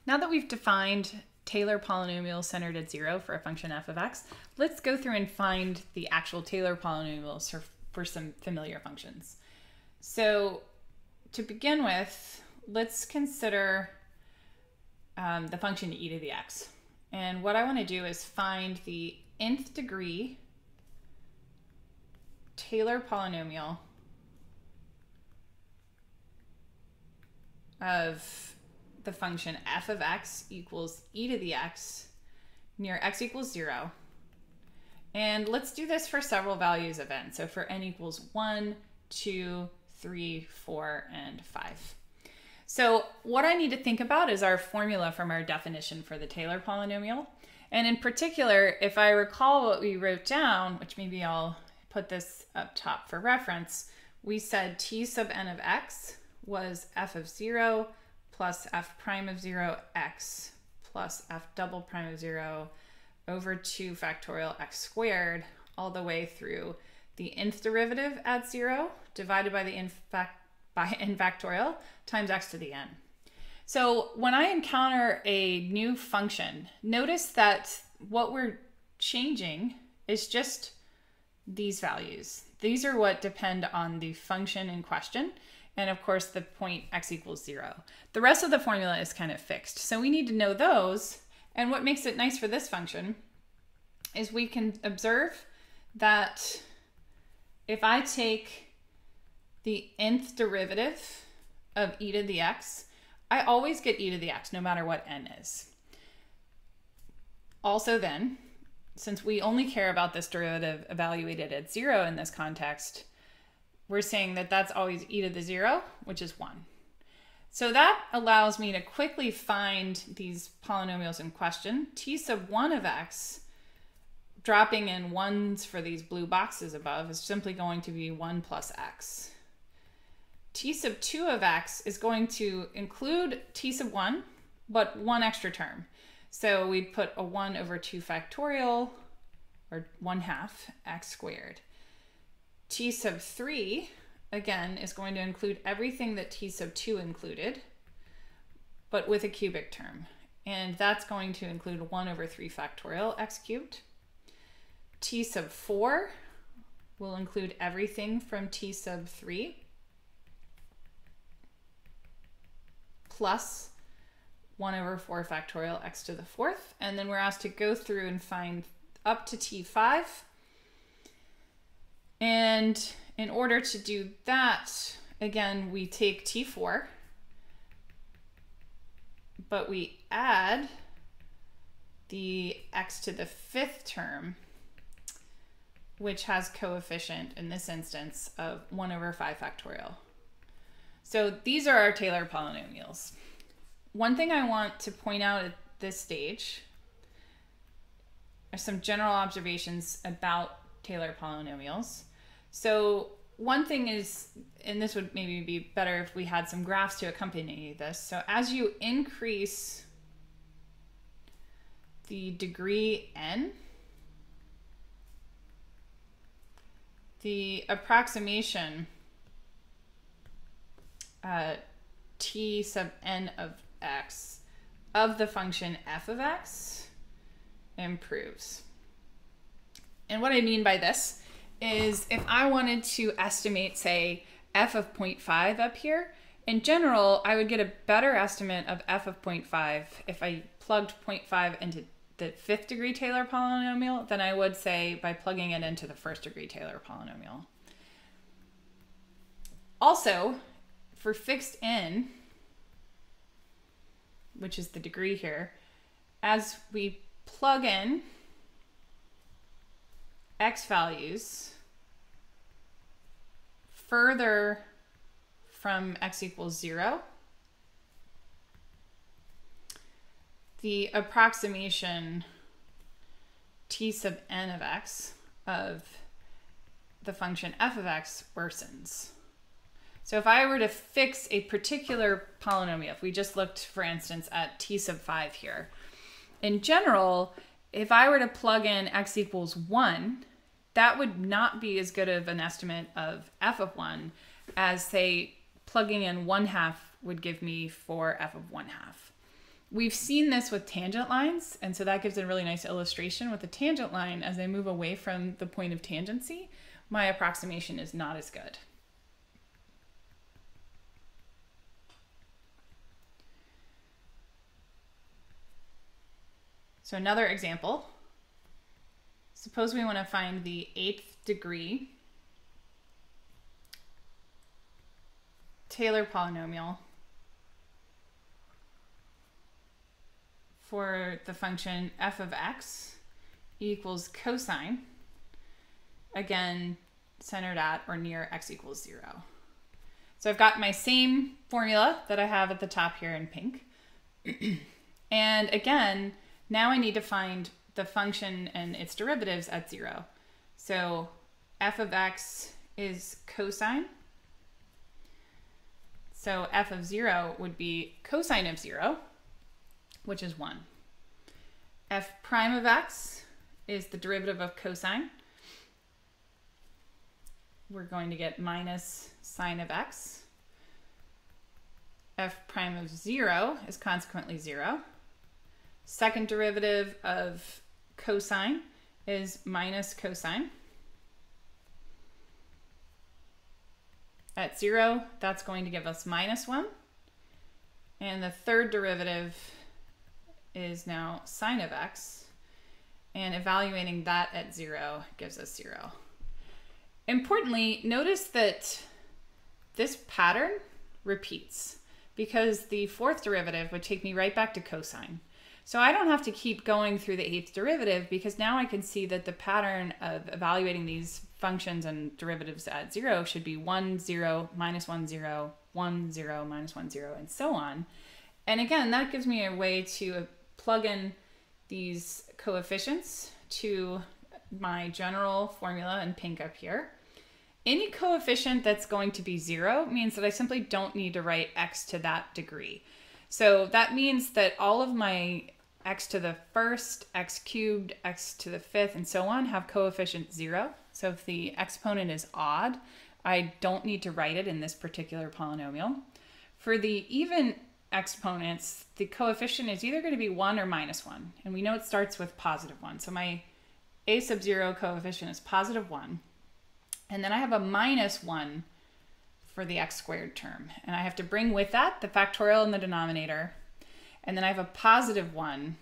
Now that we've defined Taylor polynomials centered at 0 for a function f of x, let's go through and find the actual Taylor polynomials for some familiar functions. So to begin with, let's consider the function e to the x. And what I want to do is find the nth degree Taylor polynomial of the function f of x equals e to the x near x equals 0. And let's do this for several values of n. So for n equals 1, 2, 3, 4, and 5. So what I need to think about is our formula from our definition for the Taylor polynomial. And in particular, if I recall what we wrote down, which maybe I'll put this up top for reference, we said t sub n of x was f of 0 plus f prime of 0 x plus f double prime of 0 over 2 factorial x squared all the way through the nth derivative at 0 divided by the n factorial times x to the n. So when I encounter a new function, notice that what we're changing is just these values. These are what depend on the function in question, and of course the point x equals 0. The rest of the formula is kind of fixed, so we need to know those. And what makes it nice for this function is we can observe that if I take the nth derivative of e to the x, I always get e to the x no matter what n is. Also then, since we only care about this derivative evaluated at 0 in this context, we're saying that that's always e to the 0, which is 1. So that allows me to quickly find these polynomials in question. T sub 1 of x, dropping in 1s for these blue boxes above, is simply going to be 1 plus x. T sub 2 of x is going to include t sub 1, but one extra term. So we'd put a 1 over 2 factorial, or 1/2 x squared. T sub 3, again, is going to include everything that t sub 2 included, but with a cubic term. And that's going to include 1 over 3 factorial x cubed. T sub 4 will include everything from t sub 3, plus 1 over 4 factorial x to the 4th. And then we're asked to go through and find up to t5. And in order to do that, again, we take t4, but we add the x to the 5th term, which has coefficient, in this instance, of 1 over 5 factorial. So these are our Taylor polynomials. One thing I want to point out at this stage are some general observations about Taylor polynomials. So one thing is, and this would maybe be better if we had some graphs to accompany this. So as you increase the degree n, the approximation t sub n of x of the function f of x improves. And what I mean by this is if I wanted to estimate, say, f of 0.5 up here, in general, I would get a better estimate of f of 0.5 if I plugged 0.5 into the 5th degree Taylor polynomial than I would, say, by plugging it into the 1st degree Taylor polynomial. Also, for fixed n, which is the degree here, as we plug in x values further from x equals 0, the approximation t sub n of x of the function f of x worsens. So if I were to fix a particular polynomial, if we just looked, for instance, at t sub 5 here, in general, if I were to plug in x equals 1, that would not be as good of an estimate of f of 1 as, say, plugging in 1/2 would give me for f of 1/2. We've seen this with tangent lines, and so that gives a really nice illustration. With a tangent line, as I move away from the point of tangency, my approximation is not as good. So another example, suppose we want to find the 8th degree Taylor polynomial for the function f of x equals cosine, again, centered at or near x equals 0. So I've got my same formula that I have at the top here in pink. And again, now I need to find the function and its derivatives at 0. So f of x is cosine. So f of 0 would be cosine of 0, which is 1. F prime of x is the derivative of cosine. We're going to get minus sine of x. F prime of 0 is consequently 0. Second derivative of cosine is minus cosine. At 0, that's going to give us minus 1. And the third derivative is now sine of x. And evaluating that at 0 gives us 0. Importantly, notice that this pattern repeats because the fourth derivative would take me right back to cosine. So I don't have to keep going through the 8th derivative because now I can see that the pattern of evaluating these functions and derivatives at 0 should be 1, 0, minus 1, 0, 1, 0, minus 1, 0, and so on. And again, that gives me a way to plug in these coefficients to my general formula in pink up here. Any coefficient that's going to be 0 means that I simply don't need to write x to that degree. So that means that all of my x to the first, x cubed, x to the fifth, and so on have coefficient 0. So if the exponent is odd, I don't need to write it in this particular polynomial. For the even exponents, the coefficient is either going to be 1 or minus 1. And we know it starts with positive 1. So my a sub 0 coefficient is positive 1. And then I have a minus 1 for the x squared term. And I have to bring with that the factorial in the denominator. And then I have a positive 1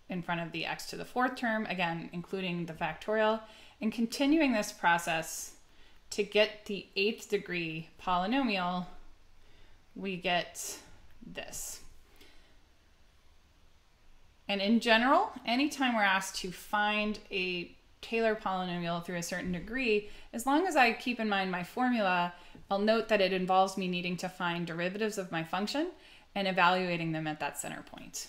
in front of the x to the fourth term, again, including the factorial, and continuing this process to get the 8th degree polynomial, we get this. And in general, anytime we're asked to find a Taylor polynomial through a certain degree, as long as I keep in mind my formula, I'll note that it involves me needing to find derivatives of my function and evaluating them at that center point.